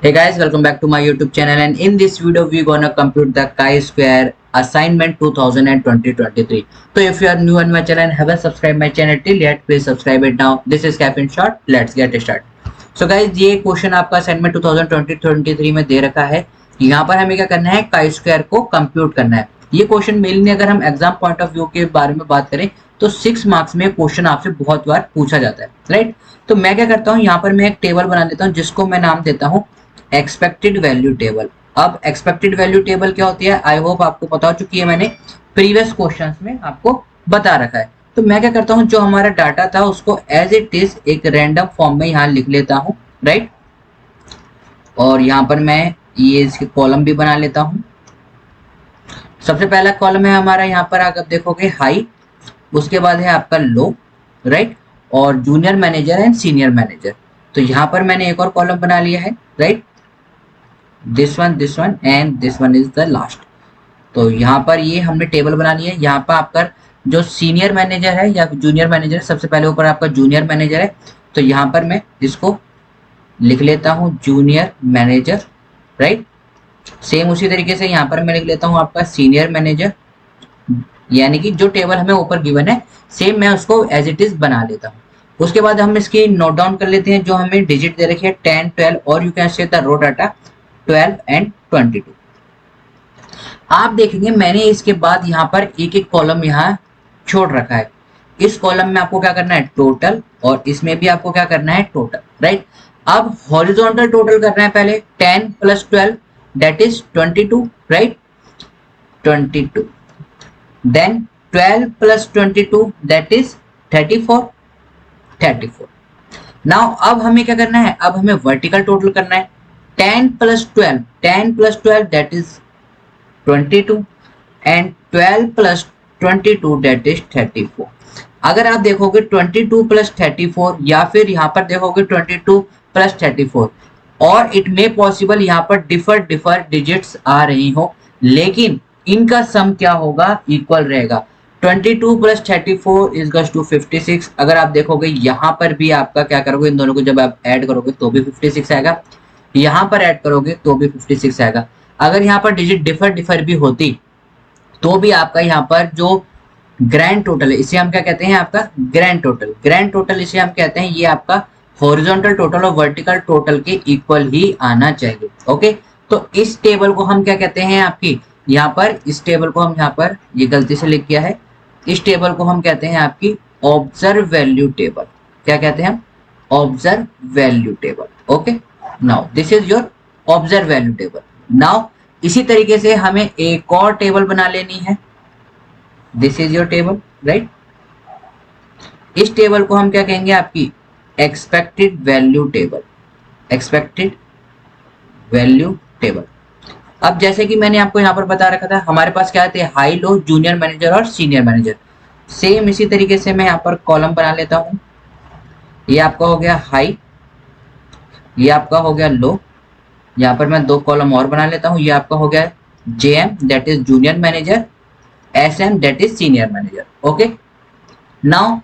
Hey guys, welcome back to my YouTube channel, and in this video we gonna compute the chi-square assignment 2020-23. So if you are new on my channel and haven't subscribed my channel till yet, please subscribe it now. This is Cap in short. Let's get started. So guys, ये question आपका assignment 2020-23 में दे रखा है। यहाँ पर हमें क्या करना है, chi square को कंप्यूट करना है। ये क्वेश्चन मेनली अगर हम एग्जाम पॉइंट ऑफ व्यू के बारे में बात करें तो 6 मार्क्स में क्वेश्चन आपसे बहुत बार पूछा जाता है, राइट। तो मैं क्या करता हूँ, यहाँ पर मैं एक टेबल बना देता हूँ जिसको मैं नाम देता हूँ एक्सपेक्टेड वैल्यू टेबल। अब एक्सपेक्टेड वैल्यू टेबल क्या होती है, आई होप आपको पता हो चुकी है, मैंने प्रीवियस क्वेश्चंस में आपको बता रखा है। तो मैं क्या करता हूँ, जो हमारा डाटा था उसको एज इट इज एक रैंडम फॉर्म में यहाँ लिख लेता हूँ, राइट। और यहाँ पर मैं ये इसके कॉलम भी बना लेता हूँ। सबसे पहला कॉलम है हमारा, यहाँ पर अगर देखोगे हाई, उसके बाद है आपका लो, राइट, और junior manager and senior manager. तो यहाँ पर मैंने एक और कॉलम बना लिया है, right, this one and this one is the last। तो यहाँ पर ये हमने टेबल बना ली है। यहाँ पर आपका जो सीनियर मैनेजर है या जूनियर मैनेजर है, सबसे पहले ऊपर आपका जूनियर मैनेजर है, तो यहाँ पर मैं इसको लिख लेता हूँ जूनियर मैनेजर, राइट। सेम उसी तरीके से यहाँ पर मैं लिख लेता हूँ आपका सीनियर मैनेजर, यानी कि जो टेबल हमें ऊपर गिवन है सेम मैं उसको एज इट इज बना लेता हूँ। उसके बाद हम इसकी नोट डाउन कर लेते हैं, जो हमें डिजिट दे रखी है 10, 12 और you can say the row data 12 and 22। आप देखेंगे मैंने इसके बाद यहाँ पर एक एक कॉलम यहाँ छोड़ रखा है। इस कॉलम में आपको क्या करना है, टोटल, और इसमें भी आपको क्या करना है, टोटल, राइट। अब हॉरिजॉन्टल टोटल करना है पहले, 10 plus 12 that is 22, right, 22। Then 12 plus 22 that is 34, 34। Now अब हमें क्या करना है, अब हमें वर्टिकल टोटल करना है। 10 plus 12, 10 plus 12 that is 22 and 12 plus 22 that is 34। अगर आप देखोगे 22 प्लस 34 या फिर यहाँ पर देखोगे 22 प्लस 34, और इट मे पॉसिबल यहाँ पर डिफर डिजिट्स आ रही हो, लेकिन इनका सम क्या होगा, इक्वल रहेगा। 22 प्लस 34 इज टू 56। अगर आप देखोगे यहाँ पर भी आपका क्या करोगे, इन दोनों को जब आप ऐड करोगे तो भी 56 आएगा, यहाँ पर ऐड करोगे तो भी 56 आएगा। अगर यहाँ पर डिजिट डिफर भी होती तो भी आपका यहाँ पर जो ग्रैंड टोटल है, इसे हम क्या कहते हैं, आपका ग्रैंड टोटल, ग्रैंड टोटल इसे हम कहते हैं, ये आपका हॉरिजॉन्टल टोटल और वर्टिकल टोटल के इक्वल ही आना चाहिए। ओके, तो इस टेबल को हम क्या कहते हैं, आपकी यहाँ पर इस टेबल को हम यहाँ पर ये गलती से लिख किया है, इस टेबल को हम कहते हैं आपकी ऑब्जर्व वैल्यू टेबल। क्या कहते हैं हम, observe value table. Okay, now this is your observe value table. Now इसी तरीके से हमें एक और टेबल बना लेनी है, this is your table, right. इस टेबल को हम क्या कहेंगे, आपकी expected value table, expected value table. अब जैसे कि मैंने आपको यहाँ पर बता रखा था, हमारे पास क्या थे, हाई, लो, जूनियर मैनेजर और सीनियर मैनेजर। सेम इसी तरीके से मैं यहाँ पर कॉलम बना लेता हूँ। ये आपका हो गया हाई, ये आपका हो गया लो, यहाँ पर मैं दो कॉलम और बना लेता हूँ, ये आपका हो गया JM that is junior manager, SM that is senior manager. Okay, now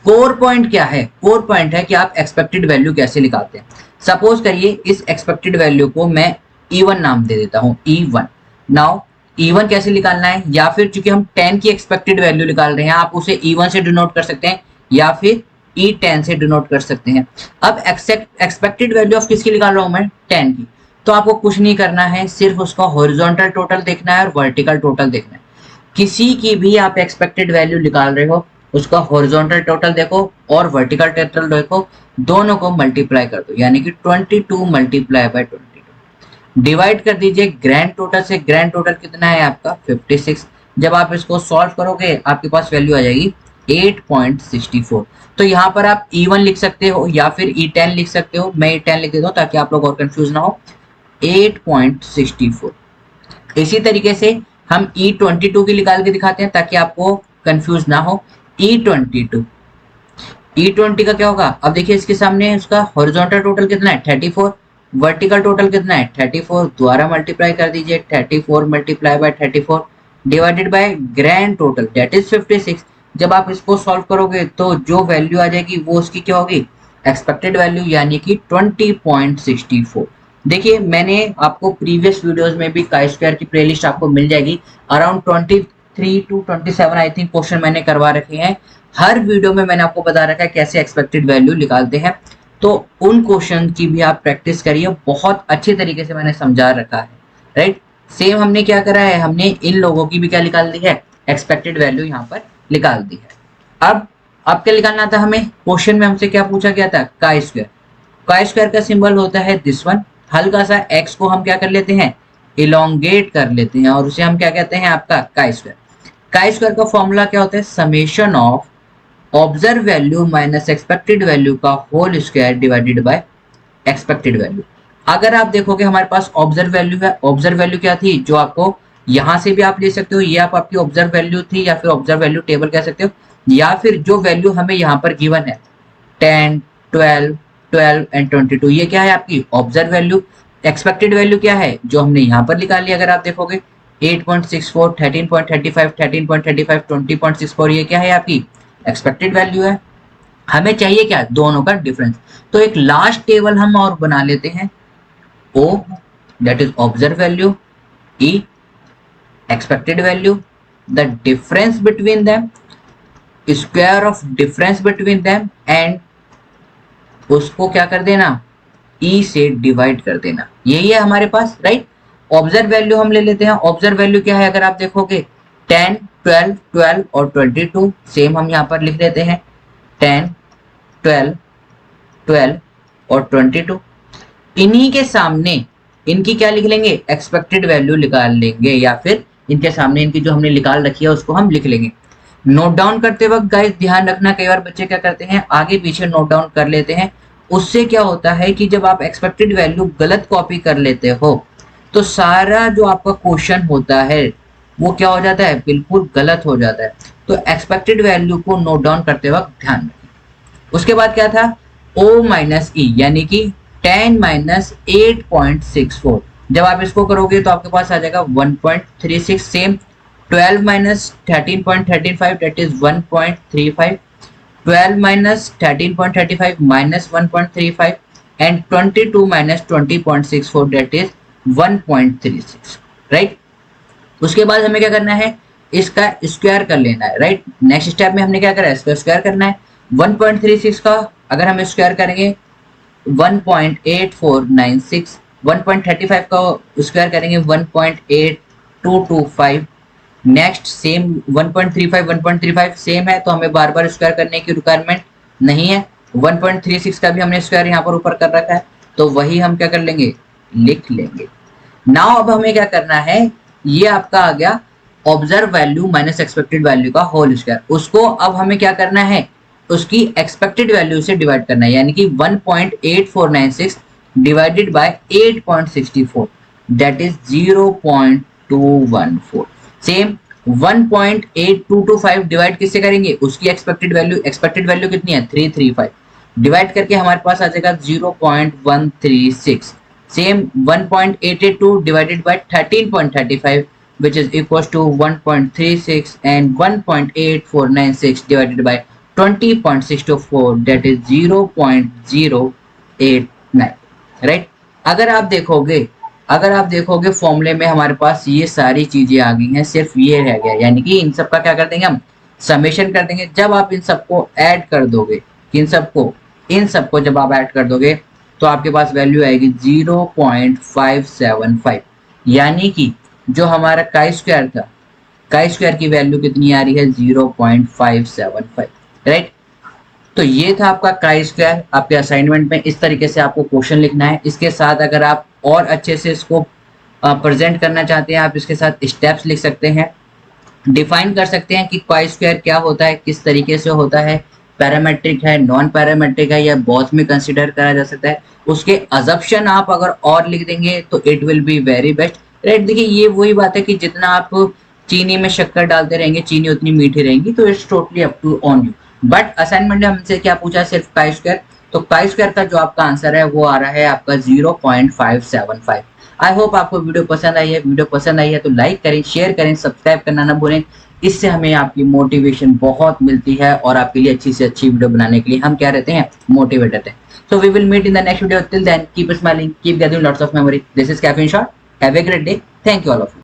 core point क्या है, कोर पॉइंट है कि आप एक्सपेक्टेड वैल्यू कैसे निकालते हैं। सपोज करिए इस एक्सपेक्टेड वैल्यू को मैं E1 नाम दे देता हूँ, E1। नाउ E1 कैसे निकालना है, या फिर चूंकि हम 10 की एक्सपेक्टेड वैल्यू निकाल रहे हैं, आप उसे E1 से डिनोट कर सकते हैं या फिर E10 से डिनोट कर सकते हैं। अब एक्सपेक्टेड वैल्यू ऑफ किसकी निकाल रहा हूं मैं, 10 की। तो आपको कुछ नहीं करना है, सिर्फ उसका हॉरिजॉन्टल टोटल देखना है और वर्टिकल टोटल देखना है। किसी की भी आप एक्सपेक्टेड वैल्यू निकाल रहे हो, उसका हॉरिजॉन्टल टोटल देखो और वर्टिकल टोटल देखो, दोनों को मल्टीप्लाई कर दो, यानी कि 22 मल्टीप्लाई बाय 22 डिवाइड कर दीजिए ग्रैंड टोटल से। ग्रैंड टोटल कितना है आपका, 56। जब आप इसको सॉल्व करोगे आपके पास वैल्यू आ जाएगी 8.64। तो यहाँ पर आप E1 लिख सकते हो या फिर E10 लिख सकते हो, मैं E10 लिख देता हूँ ताकि आप लोग और कंफ्यूज ना हो, 8.64। इसी तरीके से हम E22 की निकाल के दिखाते हैं ताकि आपको कंफ्यूज ना हो। E22, E20 का क्या होगा, अब देखिए इसके सामने उसका हॉरिजॉन्टल टोटल कितना है, 34, वर्टिकल टोटल कितना है, 34, द्वारा मल्टीप्लाई कर दीजिए, 34 multiply by 34 divided by grand total that is 56। जब आप इसको सॉल्व करोगे तो जो वैल्यू आ जाएगी वो उसकी क्या होगी, एक्सपेक्टेड वैल्यू, यानी कि 20.64। देखिए मैंने आपको प्रीवियस वीडियोस में भी काई स्क्वायर की प्लेलिस्ट आपको मिल जाएगी। Around 23 to 27 I think question मैंने करवा रखे हैं। हर वीडियो में मैंने आपको बता रखा है कैसे एक्सपेक्टेड वैल्यू निकालते हैं, तो उन क्वेश्चन की भी आप प्रैक्टिस करिए। बहुत अच्छे तरीके से मैंने समझा रखा है, राइट। सेम हमने क्या करा है, हमने इन लोगों की भी क्या निकाल दी है, एक्सपेक्टेड वैल्यू यहाँ पर निकाल दी है। अब क्या निकालना था हमें, क्वेश्चन में हमसे क्या पूछा गया था, काई स्क्वायर। काई स्क्वायर का सिंबल होता है दिस वन। हल्का सा x को हम क्या कर लेते हैं, इलोंगेट कर लेते हैं और उसे हम क्या कहते हैं, आपका काई स्क्वायर। काई स्क्वायर का फॉर्मूला क्या होता है, summation of observe value minus expected value का whole square divided by expected value. अगर आप देखोगे हमारे पास ऑब्जर्व वैल्यू है, ऑब्जर्व वैल्यू क्या थी, जो आपको यहां से भी आप ले सकते हो, ये आपकी ऑब्जर्व वैल्यू थी या फिर ऑब्जर्व वैल्यू टेबल कह सकते हो, या फिर जो वैल्यू हमें यहाँ पर गिवन है 10, 12, 12 एंड 22, ये क्या है आपकी ऑब्जर्व वैल्यू। एक्सपेक्टेड वैल्यू क्या है, जो हमने यहाँ पर निकाली, अगर आप देखोगे 8.64, 13.35, 13.35, 20.64, ये क्या है आपकी एक्सपेक्टेड वैल्यू है। हमें चाहिए क्या, दोनों का डिफरेंस। तो एक लास्ट टेबल हम और बना लेते हैं, O that is observed value, E expected value, the difference between them, square of difference between them, and उसको क्या कर देना, E से डिवाइड कर देना। यही है हमारे पास, राइट। ऑब्जर्व वैल्यू हम ले लेते हैं। ऑब्जर्व वैल्यू क्या है, अगर आप देखोगे 10, 12, 12 और 22, सेम हम यहाँ पर लिख देते हैं 10, 12, 12 और 22। इन्हीं के सामने इनकी क्या लिख लेंगे, एक्सपेक्टेड वैल्यू निकाल लेंगे, या फिर इनके सामने इनकी जो हमने निकाल रखी है उसको हम लिख लेंगे। नोट डाउन करते वक्त गाइस ध्यान रखना, कई बार बच्चे क्या करते हैं, आगे पीछे नोट डाउन कर लेते हैं। उससे क्या होता है कि जब आप एक्सपेक्टेड वैल्यू गलत कॉपी कर लेते हो तो सारा जो आपका क्वेश्चन होता है वो क्या हो जाता है, बिल्कुल गलत हो जाता है। तो एक्सपेक्टेड वैल्यू को नोट डाउन करते वक्त ध्यान रखें। उसके बाद क्या था, O माइनस ई, यानी कि 10 माइनस 8.64। जब आप इसको करोगे तो आपके पास आ जाएगा 1.36। Same 12 minus 13.35 that is 1.35, 12 minus 13.35 minus 1.35 and 22 minus 20.64 that is 1.36, right. उसके बाद हमें क्या करना है, इसका स्क्वायर कर लेना है, राइट। नेक्स्ट स्टेप में हमने क्या करा है, इसका स्क्वायर करना है। 1.36 का अगर हम स्क्वायर करेंगे 1.8496, 1.35 का स्क्वायर करेंगे 1.8225। नेक्स्ट सेम 1.35, 1.35 सेम है तो हमें बार बार स्क्वायर करने की रिक्वायरमेंट नहीं है। 1.36 का भी हमने स्क्वायर यहाँ पर ऊपर कर रखा है, तो वही हम क्या कर लेंगे, लिख लेंगे। नाउ अब हमें क्या करना है, ये आपका आ गया observe value minus expected value का होल स्क्वायर। उसको अब हमें क्या करना है, उसकी एक्सपेक्टेड वैल्यू से डिवाइड करना है, यानी कि 1.8496 divided by 8.64 that is 0.214। Same 1.8225 divide किससे करेंगे, उसकी एक्सपेक्टेड वैल्यू कितनी है 335, डिवाइड करके हमारे पास आ जाएगा 0.136। Same 1.882 divided by 13.35 which is equals to 1.36 and 1.8496 divided by 20.624 that is 0.089, right. अगर आप देखोगे फॉर्मूले में हमारे पास ये सारी चीजें आ गई हैं, सिर्फ ये रह गया, यानी कि इन सब का क्या कर देंगे हम, समेशन कर देंगे। जब आप इन सबको ऐड कर दोगे, इन सबको जब आप ऐड कर दोगे तो आपके पास वैल्यू आएगी 0.575, यानी कि जो हमारा काई स्क्वायर था, काई स्क्वायर की वैल्यू कितनी आ रही है 0.575, राइट। तो ये था आपका काई स्क्वायर। आपके असाइनमेंट में इस तरीके से आपको क्वेश्चन लिखना है। इसके साथ अगर आप और अच्छे से इसको प्रेजेंट करना चाहते हैं, आप इसके साथ स्टेप्स लिख सकते हैं, डिफाइन कर सकते हैं कि काई स्क्वायर क्या होता है, किस तरीके से होता है, पैरामेट्रिक है, नॉन पैरामेट्रिक है, या बोथ में कंसिडर करा जा सकता है। उसके अजम्पशन आप अगर और लिख देंगे तो it will be very best, right. देखिए ये वही बात है कि जितना आप चीनी में शक्कर डालते रहेंगे चीनी उतनी मीठी रहेंगी, तो it's totally up to on you. But assignment में हमसे क्या पूछा, सिर्फ काई स्क्वायर, तो काई स्क्वायर का जो आपका आंसर है वो आ रहा है आपका 0.575। आई होप आपको वीडियो पसंद आई है। वीडियो पसंद आई है तो लाइक करें, शेयर करें, सब्सक्राइब करना ना भूलें। इससे हमें आपकी मोटिवेशन बहुत मिलती है और आपके लिए अच्छी से अच्छी वीडियो बनाने के लिए हम क्या रहते हैं, मोटिवेट रहते हैं। So we will meet in the next video. Till then, keep smiling, keep gathering lots of memory. This is Caffeine Shot. Have a great day. Thank you all of you.